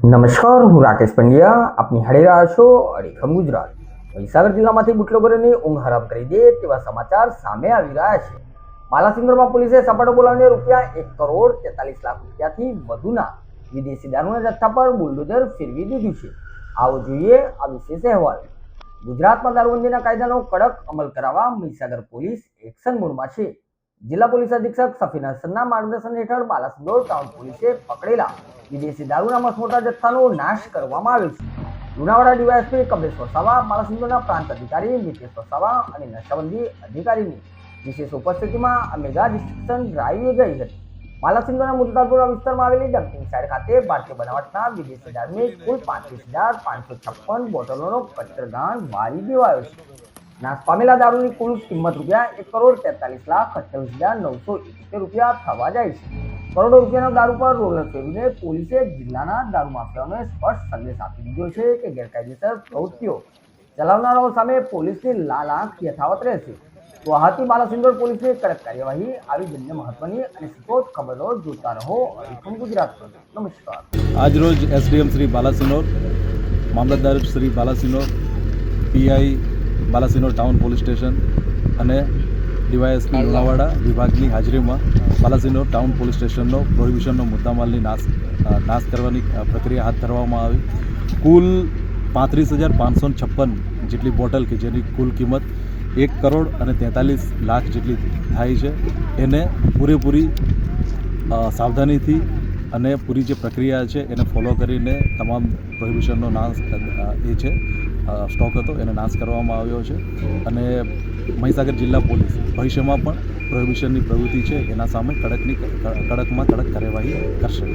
નમસ્કાર, હું રાકેશ પંડ્યા. આપ નિહાળી રહ્યા છો અડીખમ ગુજરાત. મહીસાગર જિલ્લામાંથી બુટલેગરોની ઊંઘ હરામ કરી દે તેવા સમાચાર સામે આવી રહ્યા છે. બાલાસિનોરમાં પોલીસે સપાટો બોલાવીને રૂપિયા 1,43,00,000 રૂપિયાથી વધુના વિદેશી દારૂના જથ્થા પર બુલડોઝર ફેરવી દીધું છે. આવો જોઈએ આ વિશેષ અહેવાલ. ગુજરાતમાં દારૂબંધીના કાયદાનો કડક અમલ કરાવવા મહીસાગર પોલીસ એક્શન મોડમાં છે. જિલ્લા પોલીસ અધિક્ષક સફીન હસનના માર્ગદર્શન હેઠળ બાલાસિનોર ટાઉન પોલીસે પકડેલા વિદેશી દારૂના મસમોટા જથ્થાનો નાશ કરવામાં આવ્યો છે. લુણાવાડા ડીવાયએસપી કમલેશ વસાવા, બાલાસિનોરના પ્રાંત અધિકારી મિતેશ વસાવા અને નશાબંધી અધિકારીની વિશેષ ઉપસ્થિતિમાં આ મેગા ડિસ્ટ્રિક્શન ડ્રાઈવ યોજાઈ હતી. બાલાસિનોરના મુજદારપુરા વિસ્તારમાં આવેલી ડમ્પિંગ સાઇટ ખાતે ભારતીય બનાવટના વિદેશી દારૂની કુલ 35,556 બોટલોનો કચરગાંઠ બાળી દેવાયો છે. નાશ પામેલા દારૂની કુલ કિંમત રૂપિયા 1,43,28,971 રૂપિયા થવા જાય છે. કરોડો રૂપિયાનો દારૂ પર રોલર ફેરવીને પોલીસે જિલ્લાના દારૂ માફિયાઓને સ્પષ્ટ સંદેશ આપી દીધો છે કે ગેરકાયદેસર પ્રવૃત્તિઓ ચલાવનારાઓ સામે પોલીસની લાલ આંખ યથાવત રહેશે. ગુવાહાટી બાલાસિનોર પોલીસની કડક કાર્યવાહી. આવી જન્ય મહત્વની અને સચોટ ખબરો જોતા રહો અડીખમ ગુજરાત પર. નમસ્કાર. આજરોજ એસડીએમ શ્રી બાલાસિનોર, મામલતદાર Shri Balasinor, PI Balasinor town police station અને ડીવાયએસપી લુણાવાડા વિભાગની હાજરીમાં બાલાસિનોર ટાઉન પોલીસ સ્ટેશનનો પ્રોહિબિશનનો મુદ્દામાલની નાશ કરવાની પ્રક્રિયા હાથ ધરવામાં આવી. કુલ 35,556 જેટલી બોટલ કે જેની કુલ કિંમત 1,43,00,000 જેટલી થાય છે, એને પૂરેપૂરી સાવધાનીથી અને પૂરી જે પ્રક્રિયા છે એને ફોલો કરીને તમામ પ્રોહિબિશનનો નાશ સ્ટોક હતો એને નાશ કરવામાં આવ્યો છે. અને મહીસાગર જિલ્લા પોલીસ ભવિષ્યમાં પણ પ્રોહિબિશનની પ્રવૃત્તિ છે એના સામે કડકમાં કડક કાર્યવાહી કરશે.